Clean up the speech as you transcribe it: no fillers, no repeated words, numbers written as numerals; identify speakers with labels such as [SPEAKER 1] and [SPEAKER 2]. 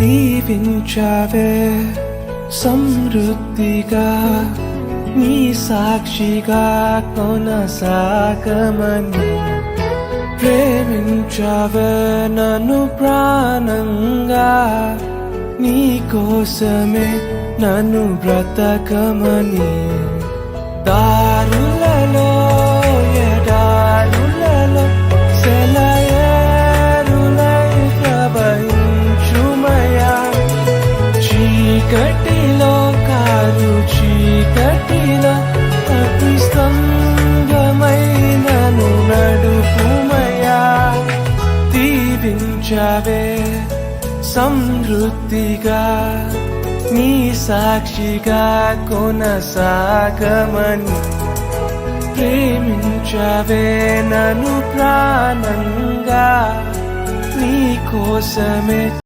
[SPEAKER 1] దీవించావే సమృద్ధిగా నీ సాక్షిగా కొనసాగమని ప్రేమించావే నన్ను ప్రాణంగా నీ కోసమే నన్ను బ్రతకమని దారులలో ఎడారులలో సెలయేరులై ప్రవహించుమయా చీకటిలో కారు చీకటిలో అగ్ని స్తంభమై నన్ను నడుపుమయా దీవించావే సమృద్ధిగా నీ సాక్షిగా కొనసాగమని ప్రేమించావే నన్ను ప్రాణంగా నీ కోసమే